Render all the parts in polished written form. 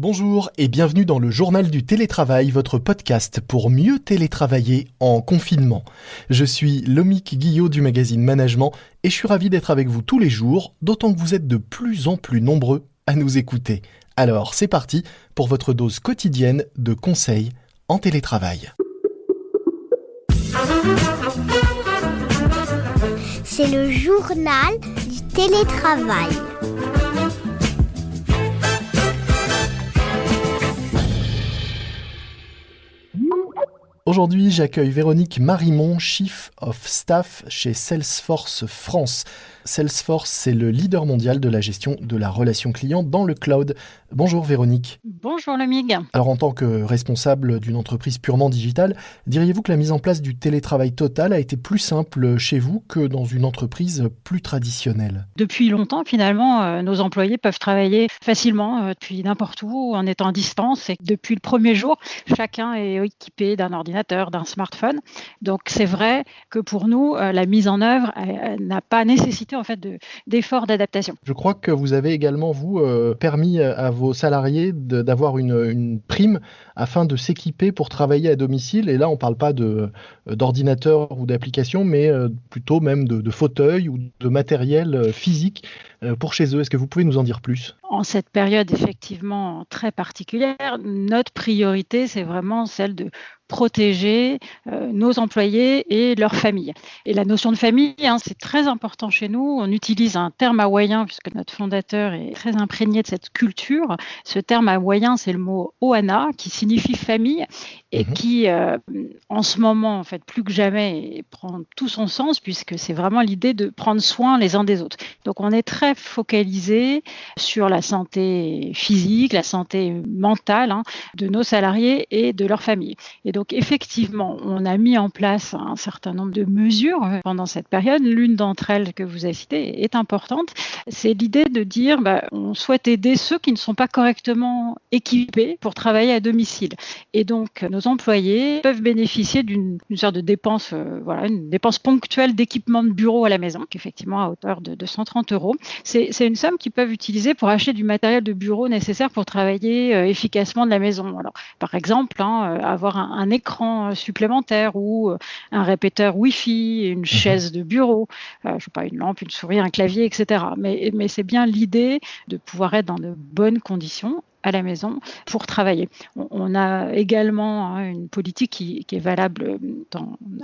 Bonjour et bienvenue dans le Journal du télétravail, votre podcast pour mieux télétravailler en confinement. Je suis Lomique Guillot du magazine Management et je suis ravi d'être avec vous tous les jours, d'autant que vous êtes de plus en plus nombreux à nous écouter. Alors c'est parti pour votre dose quotidienne de conseils en télétravail. C'est le journal du télétravail. Aujourd'hui, j'accueille Véronique Marimon, Chief of Staff chez Salesforce France. Salesforce, c'est le leader mondial de la gestion de la relation client dans le cloud. Bonjour Véronique. Bonjour Lomique. Alors en tant que responsable d'une entreprise purement digitale, diriez-vous que la mise en place du télétravail total a été plus simple chez vous que dans une entreprise plus traditionnelle ? Depuis longtemps, finalement, nos employés peuvent travailler facilement depuis n'importe où en étant à distance. Et depuis le premier jour, chacun est équipé d'un ordinateur, d'un smartphone. Donc c'est vrai que pour nous, la mise en œuvre n'a pas nécessité en fait d'efforts d'adaptation. Je crois que vous avez également, vous, permis à vos salariés d'avoir une prime afin de s'équiper pour travailler à domicile. Et là, on ne parle pas d'ordinateur ou d'application, mais plutôt même de fauteuil ou de matériel physique pour chez eux. Est-ce que vous pouvez nous en dire plus ? En cette période effectivement très particulière, notre priorité, c'est vraiment celle de protéger nos employés et leurs familles. Et la notion de famille, c'est très important chez nous. On utilise un terme hawaïen, puisque notre fondateur est très imprégné de cette culture. Ce terme hawaïen, c'est le mot ohana, qui signifie famille, et qui, en ce moment, en fait, plus que jamais, prend tout son sens, puisque c'est vraiment l'idée de prendre soin les uns des autres. Donc, on est très focalisé sur la santé physique, la santé mentale de nos salariés et de leurs familles. Et donc, effectivement, on a mis en place un certain nombre de mesures pendant cette période. L'une d'entre elles que vous avez citée est importante. C'est l'idée de dire on souhaite aider ceux qui ne sont pas correctement équipés pour travailler à domicile. Et donc, nos employés peuvent bénéficier d'une sorte de dépense, une dépense ponctuelle d'équipement de bureau à la maison, qui est effectivement à hauteur de 130 €. C'est une somme qu'ils peuvent utiliser pour acheter du matériel de bureau nécessaire pour travailler efficacement de la maison. Alors, par exemple, avoir un écran supplémentaire ou un répéteur Wi-Fi, une chaise de bureau, une lampe, une souris, un clavier, etc. Mais c'est bien l'idée de pouvoir être dans de bonnes conditions à la maison pour travailler. On a également une politique qui est valable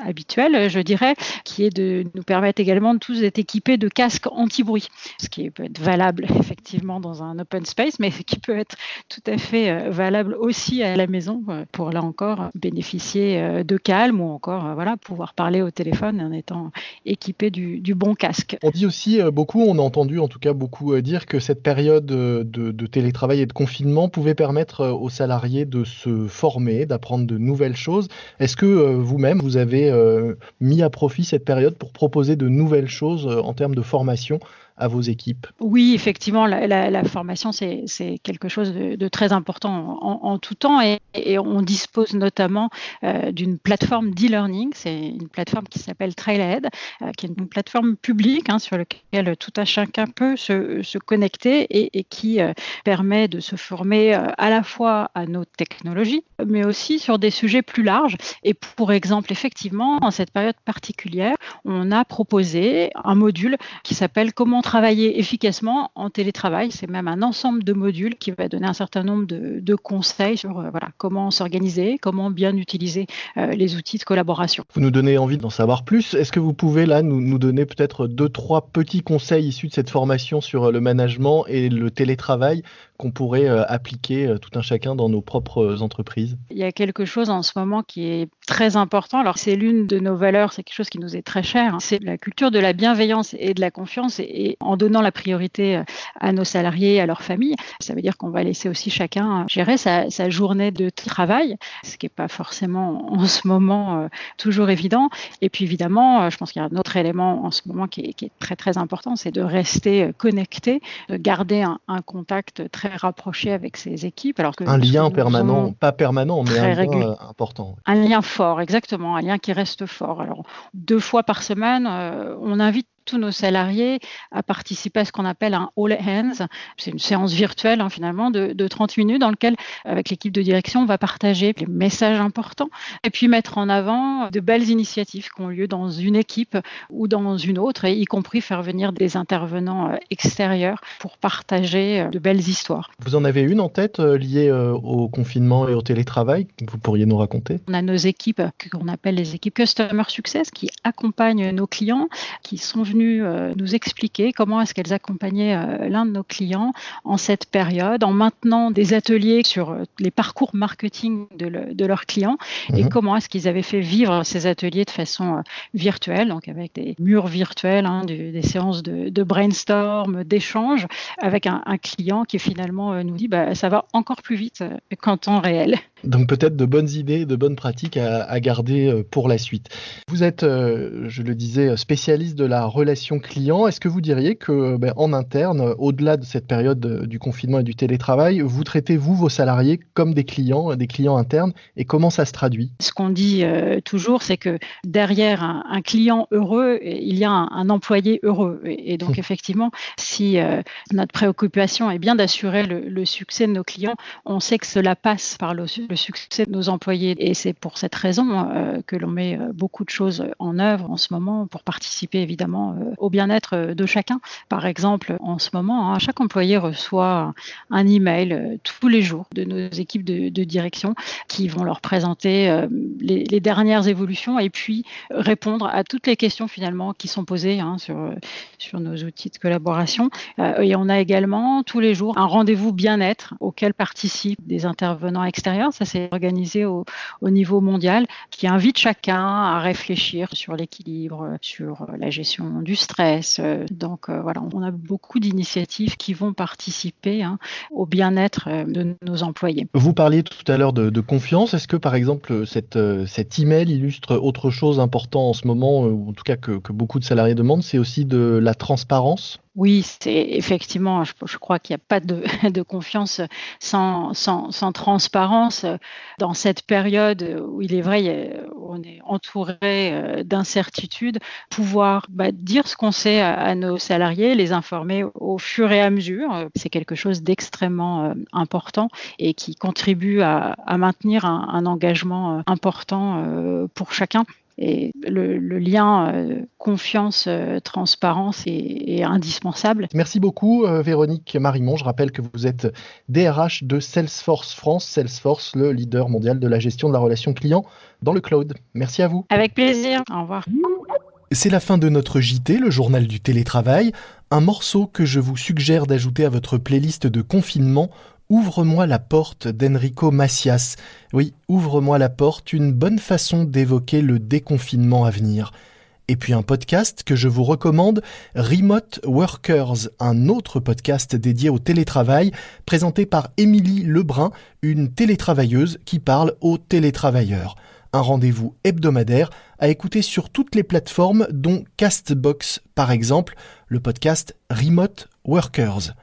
habituelle, je dirais, qui est de nous permettre également de tous d'être équipés de casques anti-bruit, ce qui peut être valable effectivement dans un open space, mais qui peut être tout à fait valable aussi à la maison pour là encore bénéficier de calme ou encore pouvoir parler au téléphone en étant équipé du bon casque. On dit aussi on a entendu en tout cas beaucoup dire que cette période de télétravail et de confinement pouvait permettre aux salariés de se former, d'apprendre de nouvelles choses. Est-ce que vous-même, vous avez mis à profit cette période pour proposer de nouvelles choses en termes de formation à vos équipes ? Oui, effectivement, la formation, c'est quelque chose de très important en tout temps et on dispose notamment d'une plateforme d'e-learning. C'est une plateforme qui s'appelle Trailhead, qui est une plateforme publique sur laquelle tout un chacun peut se connecter et qui permet de se former à la fois à nos technologies, mais aussi sur des sujets plus larges. Et pour exemple, effectivement, en cette période particulière, on a proposé un module qui s'appelle « Comment travailler efficacement en télétravail ». C'est même un ensemble de modules qui va donner un certain nombre de conseils sur comment s'organiser, comment bien utiliser les outils de collaboration. Vous nous donnez envie d'en savoir plus. Est-ce que vous pouvez là nous donner peut-être 2-3 petits conseils issus de cette formation sur le management et le télétravail qu'on pourrait appliquer tout un chacun dans nos propres entreprises ? Il y a quelque chose en ce moment qui est très important. Alors, c'est l'une de nos valeurs, c'est quelque chose qui nous est très cher. C'est la culture de la bienveillance et de la confiance. Et en donnant la priorité à nos salariés et à leurs familles, ça veut dire qu'on va laisser aussi chacun gérer sa journée de travail, ce qui n'est pas forcément en ce moment toujours évident. Et puis évidemment, je pense qu'il y a un autre élément en ce moment qui est très très important, c'est de rester connecté, de garder un contact très rapproché avec ses équipes. Alors que un lien permanent, pas permanent, mais un lien important. Un lien fort, exactement, un lien qui reste fort. Alors 2 fois par semaine, on invite tous nos salariés à participer à ce qu'on appelle un all hands. C'est une séance virtuelle finalement de 30 minutes dans laquelle, avec l'équipe de direction, on va partager les messages importants et puis mettre en avant de belles initiatives qui ont lieu dans une équipe ou dans une autre, et y compris faire venir des intervenants extérieurs pour partager de belles histoires. Vous en avez une en tête liée au confinement et au télétravail que vous pourriez nous raconter? On a nos équipes qu'on appelle les équipes Customer Success qui accompagnent nos clients, qui sont venus nous expliquer comment est-ce qu'elles accompagnaient l'un de nos clients en cette période, en maintenant des ateliers sur les parcours marketing de leurs clients et comment est-ce qu'ils avaient fait vivre ces ateliers de façon virtuelle, donc avec des murs virtuels, des séances de brainstorm, d'échange, avec un client qui finalement nous dit ça va encore plus vite qu'en temps réel. Donc peut-être de bonnes idées, de bonnes pratiques à garder pour la suite. Vous êtes, je le disais, spécialiste de la relation client. Est-ce que vous diriez que en interne, au-delà de cette période du confinement et du télétravail, vous traitez vos salariés comme des clients internes, et comment ça se traduit? Ce qu'on dit toujours, c'est que derrière un client heureux, il y a un employé heureux. Et donc effectivement, si notre préoccupation est bien d'assurer le succès de nos clients, on sait que cela passe par le succès de nos employés. Et c'est pour cette raison que l'on met beaucoup de choses en œuvre en ce moment pour participer évidemment au bien-être de chacun. Par exemple, en ce moment, chaque employé reçoit un email tous les jours de nos équipes de direction qui vont leur présenter les dernières évolutions et puis répondre à toutes les questions finalement qui sont posées sur nos outils de collaboration. Et on a également tous les jours un rendez-vous bien-être auquel participent des intervenants extérieurs. Ça, c'est organisé au niveau mondial, qui invite chacun à réfléchir sur l'équilibre, sur la gestion du stress. Donc voilà, on a beaucoup d'initiatives qui vont participer au bien-être de nos employés. Vous parliez tout à l'heure de confiance. Est-ce que par exemple cet email illustre autre chose d'important en ce moment, ou en tout cas que beaucoup de salariés demandent, c'est aussi de la transparence? Oui, c'est effectivement, je crois qu'il n'y a pas de confiance sans transparence. Dans cette période où il est vrai, on est entouré d'incertitudes, pouvoir dire ce qu'on sait à nos salariés, les informer au fur et à mesure, c'est quelque chose d'extrêmement important et qui contribue à maintenir un engagement important pour chacun. Et le lien confiance-transparence est indispensable. Merci beaucoup Véronique Marimond. Je rappelle que vous êtes DRH de Salesforce France. Salesforce, le leader mondial de la gestion de la relation client dans le cloud. Merci à vous. Avec plaisir. Au revoir. C'est la fin de notre JT, le journal du télétravail. Un morceau que je vous suggère d'ajouter à votre playlist de confinement, Ouvre-moi la porte d'Enrico Macias. Oui, Ouvre-moi la porte, une bonne façon d'évoquer le déconfinement à venir. Et puis un podcast que je vous recommande, Remote Workers, un autre podcast dédié au télétravail, présenté par Émilie Lebrun, une télétravailleuse qui parle aux télétravailleurs. Un rendez-vous hebdomadaire à écouter sur toutes les plateformes, dont Castbox par exemple, le podcast Remote Workers.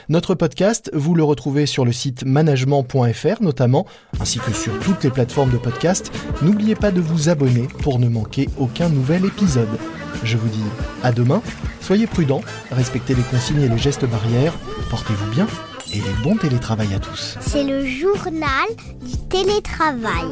Notre podcast, vous le retrouvez sur le site management.fr notamment, ainsi que sur toutes les plateformes de podcast. N'oubliez pas de vous abonner pour ne manquer aucun nouvel épisode. Je vous dis à demain, soyez prudents, respectez les consignes et les gestes barrières, portez-vous bien et bon télétravail à tous. C'est le journal du télétravail.